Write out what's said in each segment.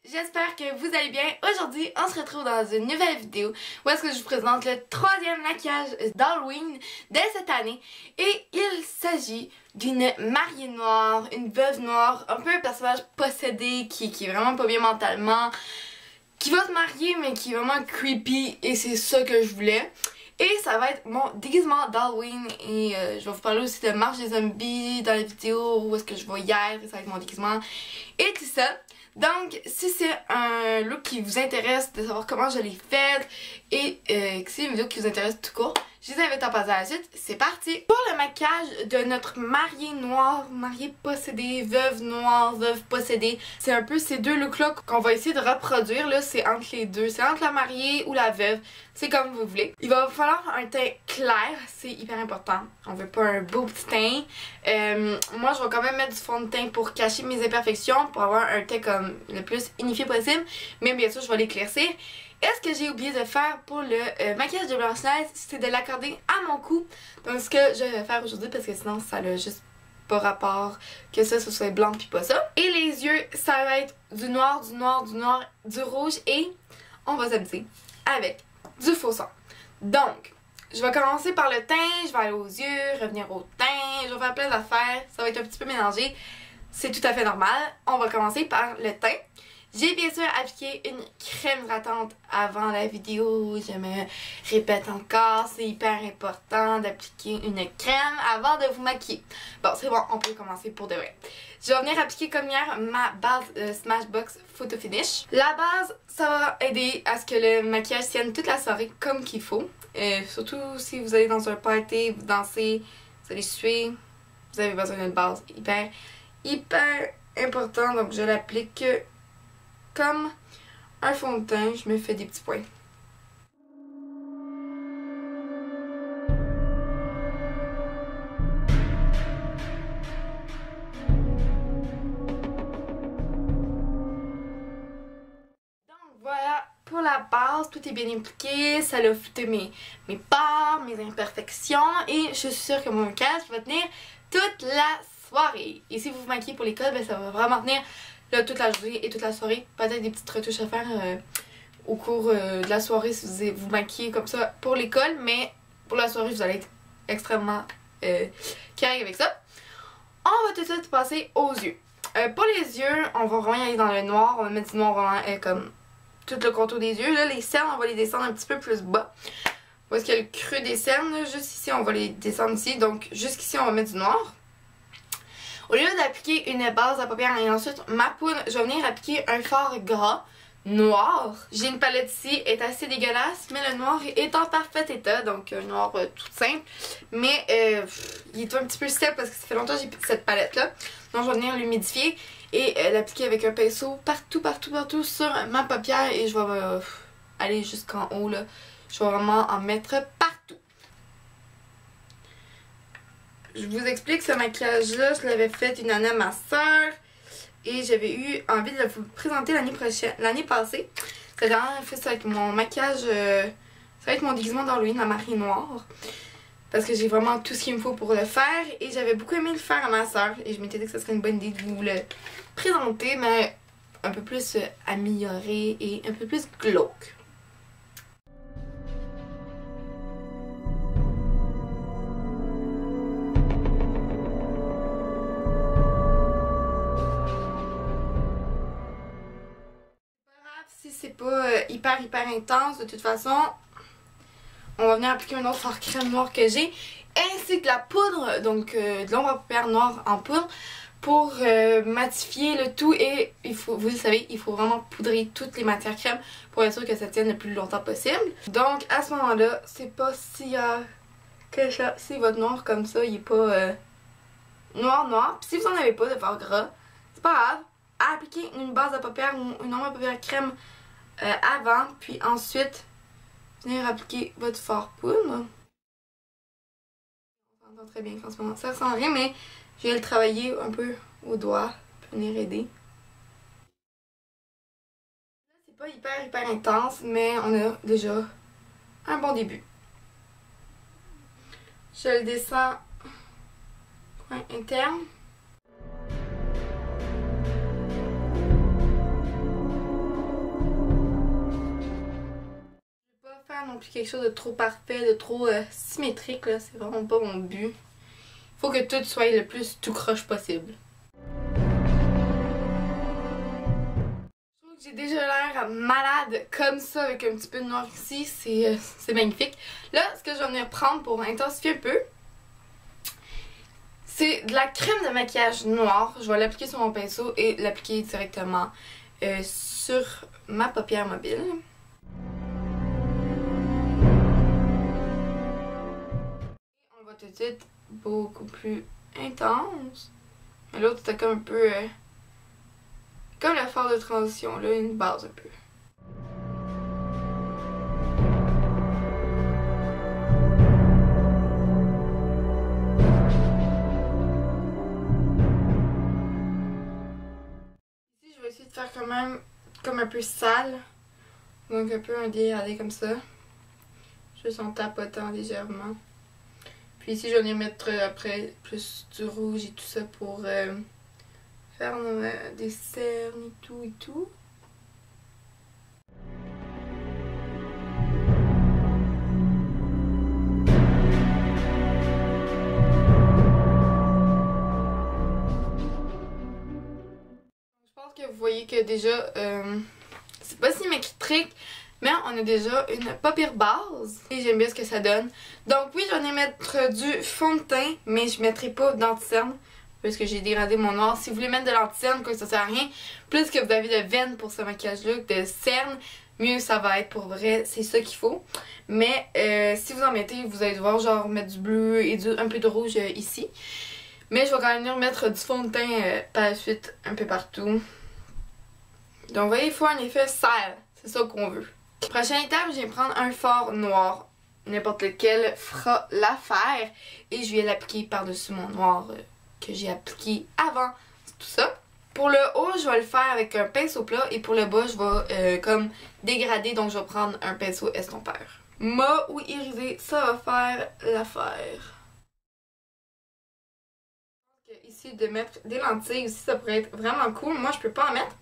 J'espère que vous allez bien. Aujourd'hui, on se retrouve dans une nouvelle vidéo où est-ce que je vous présente le troisième maquillage d'Halloween de cette année. Et il s'agit d'une mariée noire, une veuve noire, un peu un personnage possédé qui est vraiment pas bien mentalement, qui va se marier mais qui est vraiment creepy et c'est ça que je voulais. Et ça va être mon déguisement d'Halloween et je vais vous parler aussi de Marche des zombies dans la vidéo où est-ce que je vais hier et ça va être mon déguisement et tout ça. Donc si c'est un look qui vous intéresse de savoir comment je l'ai fait et que c'est une vidéo qui vous intéresse tout court, je les invite à passer à la suite. C'est parti! Pour le maquillage de notre mariée noire, mariée possédée, veuve noire, veuve possédée, c'est un peu ces deux looks-là qu'on va essayer de reproduire. Là, c'est entre les deux. C'est entre la mariée ou la veuve. C'est comme vous voulez. Il va falloir un teint clair. C'est hyper important. On veut pas un beau petit teint. Moi, je vais quand même mettre du fond de teint pour cacher mes imperfections, pour avoir un teint comme le plus unifié possible. Mais bien sûr, je vais l'éclaircir. Et ce que j'ai oublié de faire pour le maquillage de Blanche-Neige, c'est de l'accorder à mon cou. Donc ce que je vais faire aujourd'hui, parce que sinon ça n'a juste pas rapport que ça soit blanc puis pas ça. Et les yeux, ça va être du noir, du noir, du noir, du rouge et on va s'amuser avec du faux sang. Donc, je vais commencer par le teint, je vais aller aux yeux, revenir au teint, je vais faire plein d'affaires, ça va être un petit peu mélangé. C'est tout à fait normal. On va commencer par le teint. J'ai bien sûr appliqué une crème hydratante avant la vidéo, je me répète encore, c'est hyper important d'appliquer une crème avant de vous maquiller. Bon, c'est bon, on peut commencer pour de vrai. Je vais venir appliquer comme hier ma base Smashbox Photo Finish. La base, ça va aider à ce que le maquillage tienne toute la soirée comme qu'il faut. Surtout si vous allez dans un party, vous dansez, vous allez suer, vous avez besoin d'une base hyper important. Donc je l'applique comme un fond de teint, je me fais des petits points. Donc voilà, pour la base, tout est bien impliqué, ça a flouté mes pores, mes imperfections et je suis sûre que mon maquillage va tenir toute la soirée. Et si vous vous maquillez pour l'école, ben ça va vraiment tenir là, toute la journée et toute la soirée. Peut-être des petites retouches à faire au cours de la soirée si vous vous maquillez comme ça pour l'école. Mais pour la soirée, vous allez être extrêmement carré avec ça. On va tout de suite passer aux yeux. Pour les yeux, on va vraiment y aller dans le noir. On va mettre du noir vraiment comme tout le contour des yeux. Là, les cernes, on va les descendre un petit peu plus bas. Où est-ce qu'il y a le creux des cernes? Là, juste ici, on va les descendre ici. Donc jusqu'ici, on va mettre du noir. Au lieu d'appliquer une base à paupières et ensuite ma poudre, je vais venir appliquer un fard gras noir. J'ai une palette ici, elle est assez dégueulasse, mais le noir est en parfait état, donc un noir tout simple. Mais il est un petit peu sec parce que ça fait longtemps que j'ai plus cette palette là. Donc je vais venir l'humidifier et l'appliquer avec un pinceau partout sur ma paupière et je vais aller jusqu'en haut là. Je vais vraiment en mettre partout. Je vous explique ce maquillage-là, je l'avais fait une année à ma soeur et j'avais eu envie de vous présenter l'année passée. Cette dernière fait ça avec mon maquillage, ça va être mon déguisement d'Halloween, ma mariée noire. Parce que j'ai vraiment tout ce qu'il me faut pour le faire et j'avais beaucoup aimé le faire à ma soeur et je m'étais dit que ce serait une bonne idée de vous le présenter, mais un peu plus amélioré et un peu plus glauque. Si c'est pas hyper intense, de toute façon, on va venir appliquer un autre fard crème noir que j'ai, ainsi que la poudre, donc de l'ombre à paupières noire en poudre, pour matifier le tout. Et il faut, vous le savez, il faut vraiment poudrer toutes les matières crème pour être sûr que ça tienne le plus longtemps possible. Donc à ce moment-là, c'est pas si que ça, si votre noir comme ça, il est pas noir. Puis si vous en avez pas de fard gras, c'est pas grave. Appliquer une base à paupières ou une ombre à paupières crème avant, puis ensuite venir appliquer votre fard poudre. On s'entend très bien qu'en ce moment ça sent rien, mais je vais le travailler un peu au doigt pour venir aider. Là, c'est pas hyper intense, mais on a déjà un bon début. Je le descends point interne. plus quelque chose de trop parfait, de trop symétrique, là. C'est vraiment pas mon but. Faut que tout soit le plus tout croche possible. Je trouve que j'ai déjà l'air malade comme ça avec un petit peu de noir ici. C'est magnifique. Là, ce que je vais venir prendre pour intensifier un peu, c'est de la crème de maquillage noire. Je vais l'appliquer sur mon pinceau et l'appliquer directement sur ma paupière mobile. On va tout de suite beaucoup plus intense. Mais l'autre c'était comme un peu comme la phase de transition, là, une base un peu. Ici je vais essayer de faire quand même comme un peu sale. Donc un peu un dégradé comme ça. Juste en tapotant légèrement. Puis ici, je vais venir mettre après plus du rouge et tout ça pour faire des cernes et tout et tout. Je pense que vous voyez que déjà, c'est pas symétrique. Mais on a déjà une pas pire base. Et j'aime bien ce que ça donne. Donc oui, je vais mettre du fond de teint. Mais je ne mettrai pas d'anti-cerne. Parce que j'ai dégradé mon noir. Si vous voulez mettre de l'anti-cerne, quoi, ça sert à rien. Plus que vous avez de veine pour ce maquillage-là, de cerne, mieux ça va être pour vrai. C'est ça qu'il faut. Mais si vous en mettez, vous allez devoir genre mettre du bleu et un peu de rouge ici. Mais je vais quand même venir mettre du fond de teint par la suite un peu partout. Donc vous voyez, il faut un effet sale. C'est ça qu'on veut. Prochaine étape, je vais prendre un fard noir. N'importe lequel fera l'affaire. Et je vais l'appliquer par-dessus mon noir que j'ai appliqué avant tout ça. Pour le haut, je vais le faire avec un pinceau plat. Et pour le bas, je vais comme dégrader. Donc je vais prendre un pinceau estompeur. Mat ou irisé, ça va faire l'affaire. Ici, de mettre des lentilles aussi, ça pourrait être vraiment cool. Moi, je peux pas en mettre.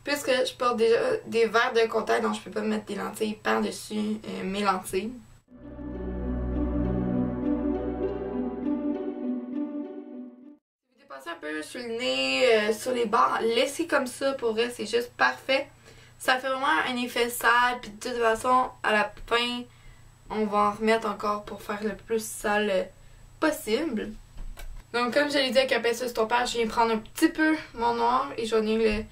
Puisque je porte déjà des verres de contact, donc je peux pas mettre des lentilles par-dessus mes lentilles. Si vous dépassez un peu sur le nez, sur les bords, laissez comme ça, pour vrai, c'est juste parfait. Ça fait vraiment un effet sale, puis de toute façon, à la fin, on va en remettre encore pour faire le plus sale possible. Donc comme je l'ai dit avec un pinceau estompeur, je viens prendre un petit peu mon noir et je vais venir le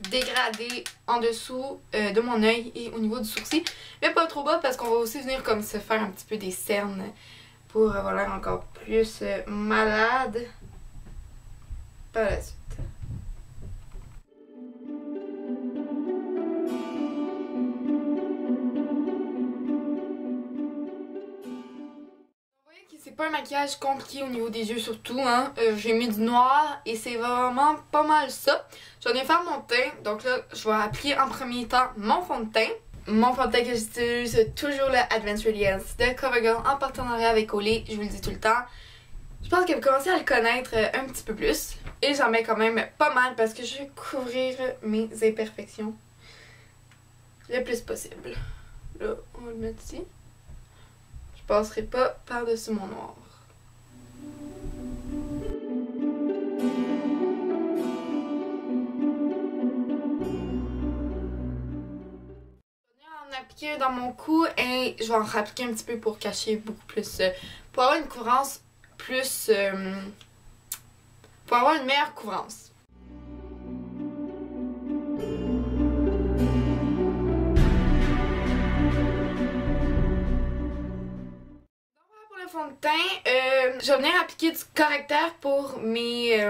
dégradé en dessous de mon œil et au niveau du sourcil, mais pas trop bas parce qu'on va aussi venir comme se faire un petit peu des cernes pour avoir l'air encore plus malade par la suite. C'est pas un maquillage compliqué au niveau des yeux surtout, hein. J'ai mis du noir et c'est vraiment pas mal ça. Je vais faire mon teint, donc là je vais appliquer en premier temps mon fond de teint. Mon fond de teint que j'utilise, c'est toujours le Adventure Radiance de CoverGirl en partenariat avec Olay, je vous le dis tout le temps. Je pense que vous commencez à le connaître un petit peu plus. Et j'en mets quand même pas mal parce que je vais couvrir mes imperfections le plus possible. Là, on va le mettre ici. Je passerai pas par-dessus mon noir. Je vais en appliquer dans mon cou et je vais en appliquer un petit peu pour cacher beaucoup plus. Pour avoir une couvrance plus... pour avoir une meilleure couvrance. Fond de teint, je vais venir appliquer du correcteur pour mes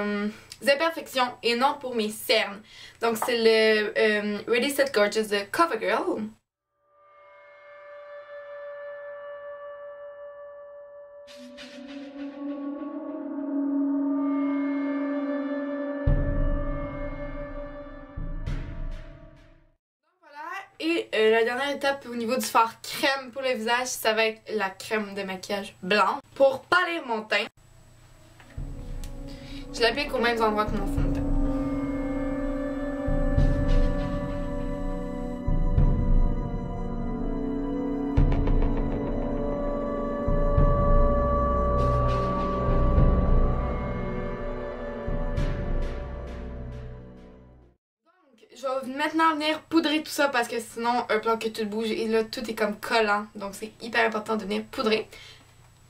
imperfections et non pour mes cernes. Donc c'est le Ready Set Gorgeous de CoverGirl. Et la dernière étape au niveau du fard crème pour le visage, ça va être la crème de maquillage blanc. Pour pâlir mon teint, je l'applique aux mêmes endroits que mon fond de teint. maintenant venir poudrer tout ça parce que sinon, un plan que tout bouge et là, tout est comme collant. Donc, c'est hyper important de venir poudrer.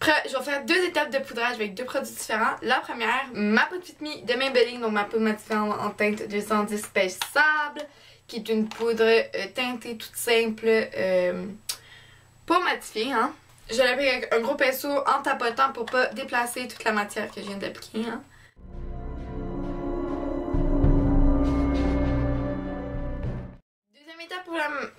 Après, je vais faire 2 étapes de poudrage avec 2 produits différents. La première, ma poudre Fit Me de Maybelline, donc ma poudre matifiante en teinte 210 beige sable, qui est une poudre teintée toute simple, pas matifiée, hein. Je l'applique avec un gros pinceau en tapotant pour pas déplacer toute la matière que je viens d'appliquer, hein.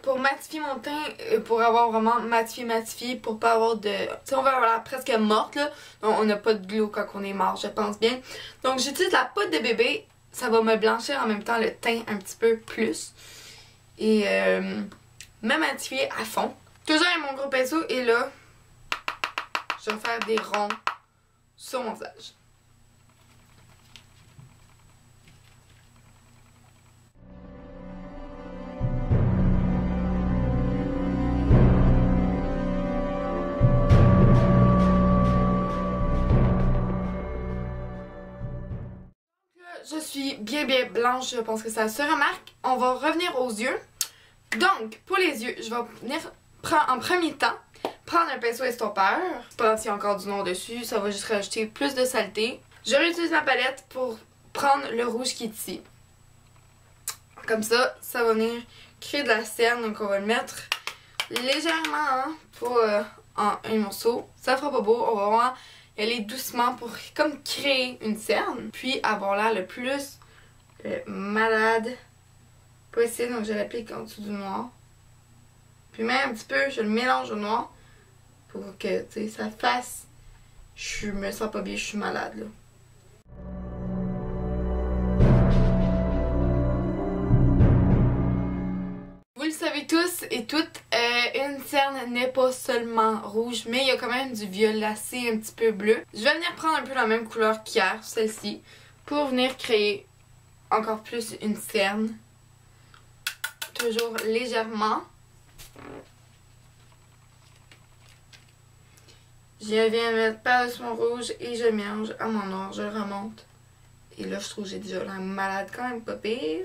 Pour matifier mon teint, pour avoir vraiment matifié, pour pas avoir de... Tu sais, on va avoir presque morte, là. Donc, on n'a pas de glow quand on est mort, je pense bien. Donc, j'utilise la poudre de bébé. Ça va me blanchir en même temps le teint un petit peu plus. Et me matifier à fond. Toujours avec mon gros pinceau. Et là, je vais faire des ronds sur mon visage. Je suis bien blanche, je pense que ça se remarque. On va revenir aux yeux. Donc, pour les yeux, je vais venir prendre en premier temps, prendre un pinceau estompeur. Pas s'il y a encore du noir dessus, ça va juste rajouter plus de saleté. Je réutilise ma palette pour prendre le rouge qui est ici. Comme ça, ça va venir créer de la cerne, donc on va le mettre légèrement hein, pour, en un morceau. Ça fera pas beau, on va vraiment y aller doucement pour comme créer une cerne. Puis avoir l'air le plus malade possible. Donc je l'applique en dessous du noir. Puis même un petit peu, je le mélange au noir pour que tu sais, ça fasse. Je me sens pas bien, je suis malade là. Vous le savez tous et toutes, une cerne n'est pas seulement rouge, mais il y a quand même du violacé un petit peu bleu. Je vais venir prendre un peu la même couleur qu'hier, celle-ci, pour venir créer encore plus une cerne. Toujours légèrement. Je viens mettre par-dessus mon rouge et je mélange à mon noir, je le remonte. Et là, je trouve que j'ai déjà l'air malade quand même, pas pire.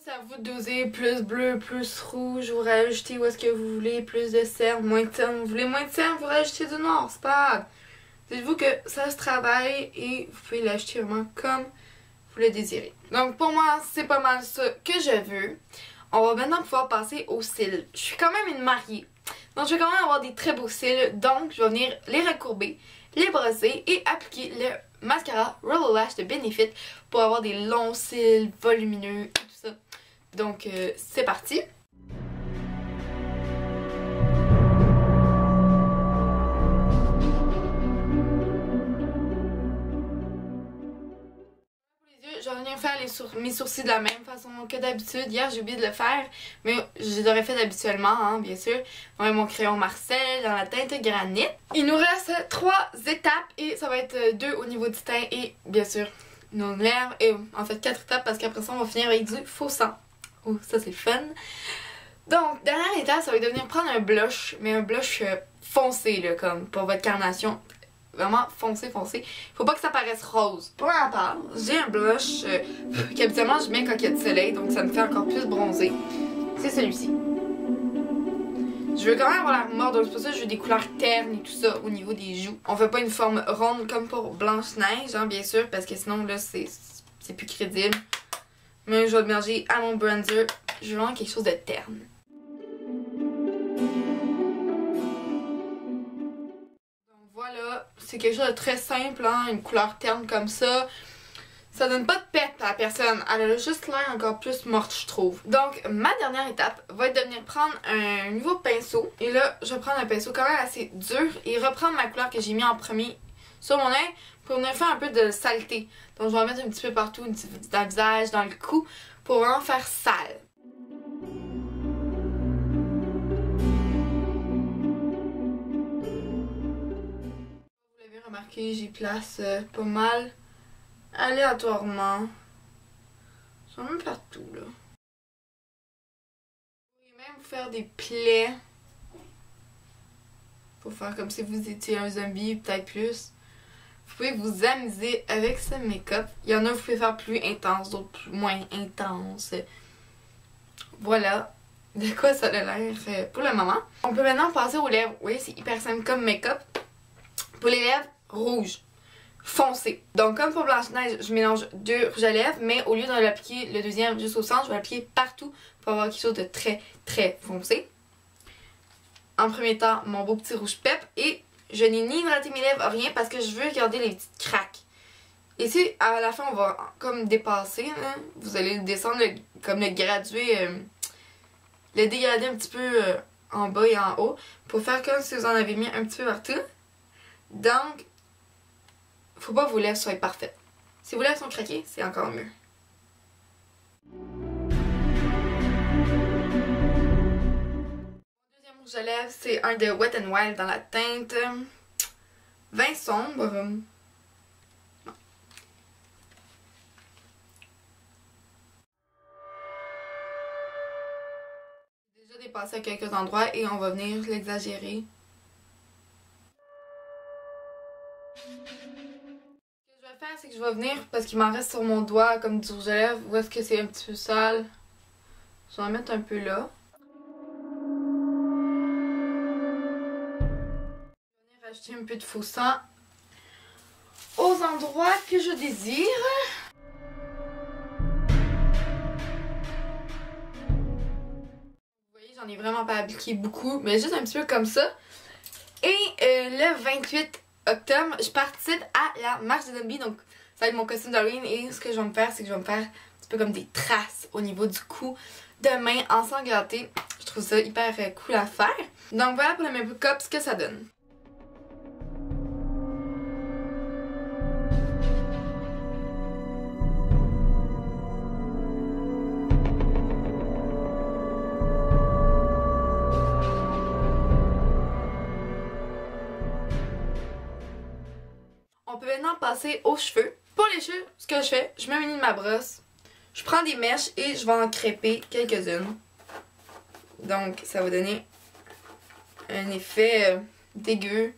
C'est à vous de doser plus bleu, plus rouge, vous rajoutez où est-ce que vous voulez, plus de cerne, moins de cerne, vous voulez moins de cerne, vous rajoutez du noir, c'est pas grave. Dites-vous que ça se travaille et vous pouvez l'acheter vraiment comme vous le désirez. Donc pour moi, c'est pas mal ça que je veux. On va maintenant pouvoir passer aux cils. Je suis quand même une mariée, donc je vais quand même avoir des très beaux cils, donc je vais venir les recourber, les brosser et appliquer le mascara Roller Lash de Benefit pour avoir des longs cils volumineux et tout ça. Donc c'est parti! Je vais venir faire mes sourcils de la même façon que d'habitude. Hier, j'ai oublié de le faire, mais je l'aurais fait habituellement, hein, bien sûr. Avec mon crayon Marcel dans la teinte granit. Il nous reste 3 étapes et ça va être 2 au niveau du teint et bien sûr nos lèvres. Et en fait 4 étapes parce qu'après ça, on va finir avec du faux sang. Oh, ça c'est fun. Donc, dernière étape, ça va être de venir prendre un blush, mais un blush foncé, là, comme pour votre carnation. Vraiment foncé. Faut pas que ça paraisse rose. Pour ma part, j'ai un blush qu'habituellement je mets quand il y a du soleil, donc ça me fait encore plus bronzer. C'est celui-ci. Je veux quand même avoir l'air mort, donc c'est pour ça que je veux des couleurs ternes et tout ça au niveau des joues. On fait pas une forme ronde comme pour Blanche-Neige, hein, bien sûr, parce que sinon là c'est plus crédible. Mais je vais le mélanger à mon bronzer. Je veux vraiment quelque chose de terne. Voilà, c'est quelque chose de très simple, hein, une couleur terne comme ça. Ça donne pas de pète à la personne, elle a juste l'air encore plus morte, je trouve. Donc, ma dernière étape va être de venir prendre un nouveau pinceau. Et là, je vais prendre un pinceau quand même assez dur et reprendre ma couleur que j'ai mis en premier sur mon œil pour venir faire un peu de saleté. Donc, je vais en mettre un petit peu partout, dans le visage, dans le cou, pour vraiment faire sale. Remarquez, j'y place pas mal aléatoirement. Ils sont même partout là. Vous pouvez même vous faire des plaies. Pour faire comme si vous étiez un zombie, peut-être plus. vous pouvez vous amuser avec ce make-up. Il y en a vous pouvez faire plus intense, d'autres moins intense. Voilà de quoi ça a l'air pour le moment. On peut maintenant passer aux lèvres. Oui, c'est hyper simple comme make-up. Pour les lèvres, rouge foncé. Donc comme pour Blanche-Neige, je mélange 2 rouges à lèvres, mais au lieu de l'appliquer le deuxième juste au centre, je vais l'appliquer partout pour avoir quelque chose de très très foncé. En premier temps, mon beau petit rouge pep, et je n'ai ni hydraté mes lèvres, rien, parce que je veux garder les petites craques. Et si à la fin on va comme dépasser, là, vous allez le descendre comme le graduer, le dégrader un petit peu en bas et en haut, pour faire comme si vous en avez mis un petit peu partout. Donc, faut pas que vos lèvres soient parfaites. Si vos lèvres sont craquées, c'est encore mieux. Mon deuxième rouge à lèvres, c'est un de Wet n Wild dans la teinte vin sombre. J'ai déjà dépassé à quelques endroits et on va venir l'exagérer. C'est que je vais venir, parce qu'il m'en reste sur mon doigt comme du rouge à lèvres, où est-ce que c'est un petit peu sale. Je vais en mettre un peu là. Je vais venir rajouter un peu de faux sang aux endroits que je désire. Vous voyez, j'en ai vraiment pas appliqué beaucoup, mais juste un petit peu comme ça. Et le 28 octobre, je participe à la marche des zombies, donc ça va être mon costume d'Halloween, et ce que je vais me faire, c'est que je vais me faire un petit peu comme des traces au niveau du cou, de main ensanglantées. Je trouve ça hyper cool à faire. Donc voilà pour le make-up ce que ça donne. On peut maintenant passer aux cheveux. Pour les cheveux, ce que je fais, je me munis de ma brosse, je prends des mèches et je vais en crêper quelques-unes. Donc ça va donner un effet dégueu,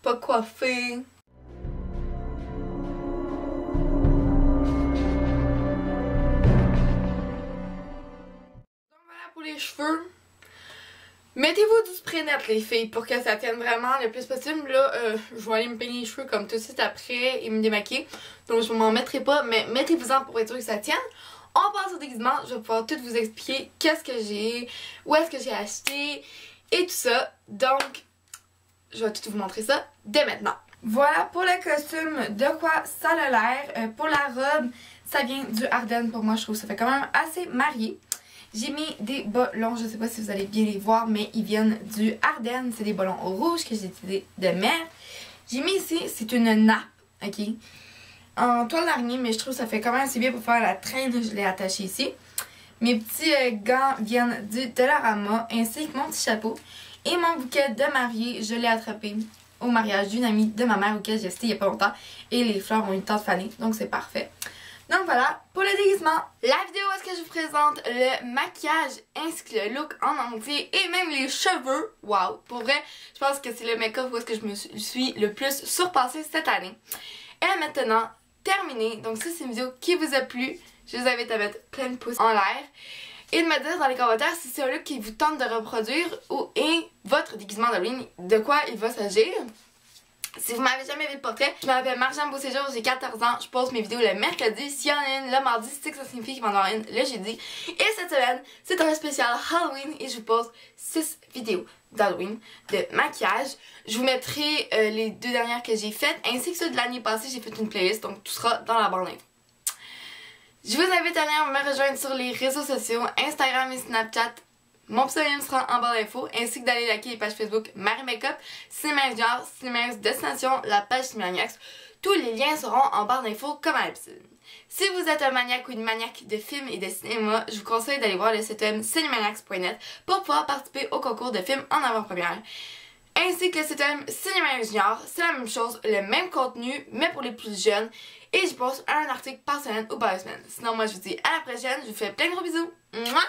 pas coiffé. Donc voilà pour les cheveux. Mettez-vous du spray net les filles pour que ça tienne vraiment le plus possible. Là, je vais aller me peigner les cheveux comme tout de suite après et me démaquiller. Donc je m'en mettrai pas, mais mettez-vous-en pour être sûr que ça tienne. On passe au déguisement, je vais pouvoir tout vous expliquer qu'est-ce que j'ai, où est-ce que j'ai acheté et tout ça. Donc, je vais tout vous montrer ça dès maintenant. Voilà pour le costume, de quoi ça a l'air. Pour la robe, ça vient du Ardennes pour moi, je trouve que ça fait quand même assez marié. J'ai mis des bas longs, je sais pas si vous allez bien les voir, mais ils viennent du Ardennes. C'est des bas longs rouges que j'ai décidé de mettre. J'ai mis ici, c'est une nappe, ok, en toile d'araignée, mais je trouve que ça fait quand même assez bien pour faire la traîne. Je l'ai attachée ici. Mes petits gants viennent du Dollarama, ainsi que mon petit chapeau. Et mon bouquet de mariée, je l'ai attrapé au mariage d'une amie de ma mère auquel j'ai assisté il y a pas longtemps. Et les fleurs ont eu le temps de faner, donc c'est parfait. Donc voilà, pour le déguisement, la vidéo où est-ce que je vous présente le maquillage ainsi que le look en entier et même les cheveux. Waouh, pour vrai, je pense que c'est le make-up où est-ce que je me suis le plus surpassée cette année. Elle est maintenant terminée, donc si c'est une vidéo qui vous a plu, je vous invite à mettre plein de pouces en l'air et de me dire dans les commentaires si c'est un look qui vous tente de reproduire et votre déguisement d'Halloween, de quoi il va s'agir. Si vous m'avez jamais vu le portrait, je m'appelle Marjane Beauséjour, j'ai 14 ans, je poste mes vidéos le mercredi. S'il y en a une le mardi, c'est que ça signifie qu'il va y en avoir une le jeudi. Et cette semaine, c'est un spécial Halloween et je vous poste 6 vidéos d'Halloween de maquillage. Je vous mettrai les 2 dernières que j'ai faites, ainsi que ceux de l'année passée, j'ai fait une playlist, donc tout sera dans la barre d'infos. Je vous invite à venir me rejoindre sur les réseaux sociaux, Instagram et Snapchat. Mon pseudonyme sera en barre d'infos, ainsi que d'aller liker les pages Facebook Marie Makeup, Cinémax Junior, Cinémax Destination, la page Cinémax. Tous les liens seront en barre d'infos comme à l'habitude. Si vous êtes un maniaque ou une maniaque de films et de cinéma, je vous conseille d'aller voir le site web cinemanax.net pour pouvoir participer au concours de films en avant-première. Ainsi que le site web Cinémax Junior, c'est la même chose, le même contenu, mais pour les plus jeunes. Et je poste un article par semaine ou par semaine. Sinon, moi je vous dis à la prochaine, je vous fais plein de gros bisous. Mouah!